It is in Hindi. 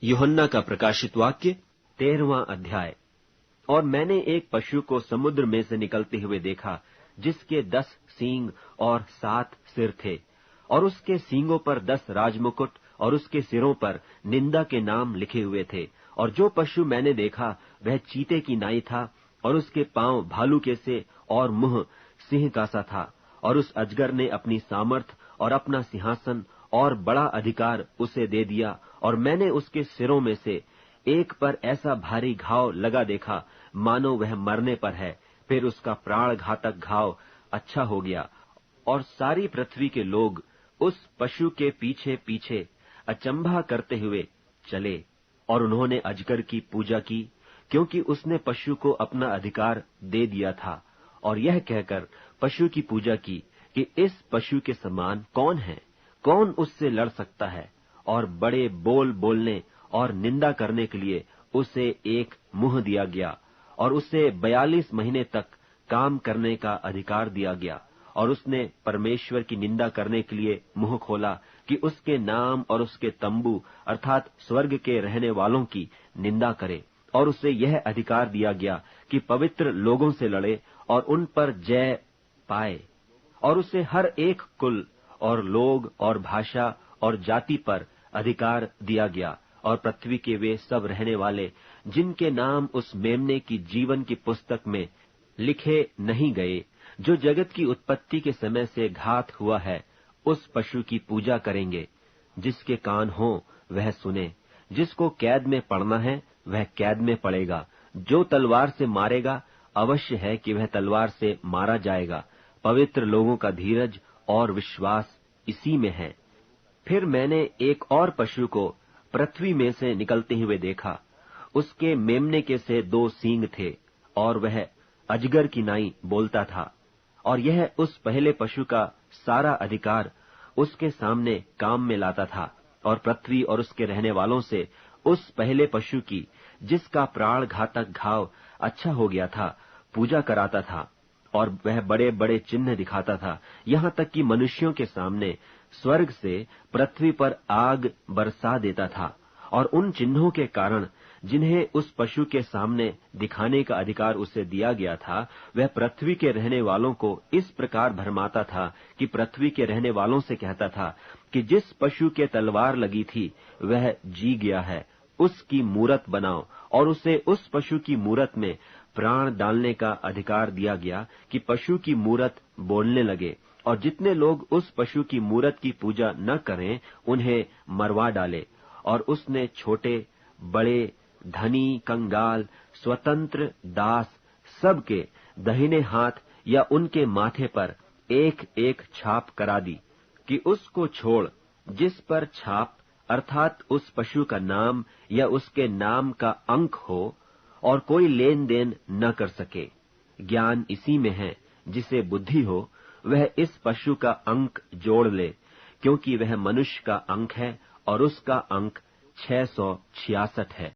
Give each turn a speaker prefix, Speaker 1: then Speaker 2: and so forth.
Speaker 1: यूहन्ना का प्रकाशित वाक्य 13वां अध्याय। और मैंने एक पशु को समुद्र में से निकलते हुए देखा, जिसके 10 सींग और 7 सिर थे, और उसके सींगों पर 10 राजमुकुट और उसके सिरों पर निंदा के नाम लिखे हुए थे। और जो पशु मैंने देखा वह चीते की नाई था, और उसके पांव भालू के से और मुंह सिंह का सा था। और उस अजगर ने अपनी सामर्थ और अपना सिंहासन और बड़ा अधिकार उसे दे दिया। और मैंने उसके सिरों में से एक पर ऐसा भारी घाव लगा देखा, मानो वह मरने पर है। फिर उसका प्राण घातक घाव अच्छा हो गया। और सारी पृथ्वी के लोग उस पशु के पीछे पीछे अचंभा करते हुए चले, और उन्होंने अजगर की पूजा की, क्योंकि उसने पशु को अपना अधिकार दे दिया था। और यह कहकर पशु की पूजा की कि इस पशु के समान कौन है, कौन उससे लड़ सकता है। और बड़े बोल बोलने और निंदा करने के लिए उसे एक मुंह दिया गया, और उसे 42 महीने तक काम करने का अधिकार दिया गया। और उसने परमेश्वर की निंदा करने के लिए मुंह खोला कि उसके नाम और उसके तंबू अर्थात स्वर्ग के रहने वालों की निंदा करे। और उसे यह अधिकार दिया गया कि पवित्र लोगों से लड़े और उन पर जय पाए। और उसे हर एक कुल और लोग और भाषा और जाति पर अधिकार दिया गया। और पृथ्वी के वे सब रहने वाले जिनके नाम उस मेमने की जीवन की पुस्तक में लिखे नहीं गए, जो जगत की उत्पत्ति के समय से घात हुआ है, उस पशु की पूजा करेंगे। जिसके कान हो वह सुने। जिसको कैद में पड़ना है वह कैद में पड़ेगा। जो तलवार से मारेगा अवश्य है कि वह तलवार से मारा जाएगा। पवित्र लोगों का धीरज और विश्वास इसी में है। फिर मैंने एक और पशु को पृथ्वी में से निकलते हुए देखा। उसके मेमने के से 2 सींग थे, और वह अजगर की नाई बोलता था। और यह उस पहले पशु का सारा अधिकार उसके सामने काम में लाता था, और पृथ्वी और उसके रहने वालों से उस पहले पशु की, जिसका प्राण घातक घाव अच्छा हो गया था, पूजा कराता था। और वह बड़े बड़े चिन्ह दिखाता था, यहाँ तक कि मनुष्यों के सामने स्वर्ग से पृथ्वी पर आग बरसा देता था। और उन चिन्हों के कारण जिन्हें उस पशु के सामने दिखाने का अधिकार उसे दिया गया था, वह पृथ्वी के रहने वालों को इस प्रकार भरमाता था कि पृथ्वी के रहने वालों से कहता था कि जिस पशु के तलवार लगी थी वह जी गया है, उसकी मूरत बनाओ। और उसे उस पशु की मूरत में प्राण डालने का अधिकार दिया गया कि पशु की मूरत बोलने लगे। और जितने लोग उस पशु की मूरत की पूजा न करें उन्हें मरवा डाले। और उसने छोटे बड़े, धनी कंगाल, स्वतंत्र दास सबके दाहिने हाथ या उनके माथे पर एक एक छाप करा दी कि उसको छोड़ जिस पर छाप अर्थात उस पशु का नाम या उसके नाम का अंक हो, और कोई लेन देन न कर सके। ज्ञान इसी में है, जिसे बुद्धि हो वह इस पशु का अंक जोड़ ले, क्योंकि वह मनुष्य का अंक है और उसका अंक 666 है।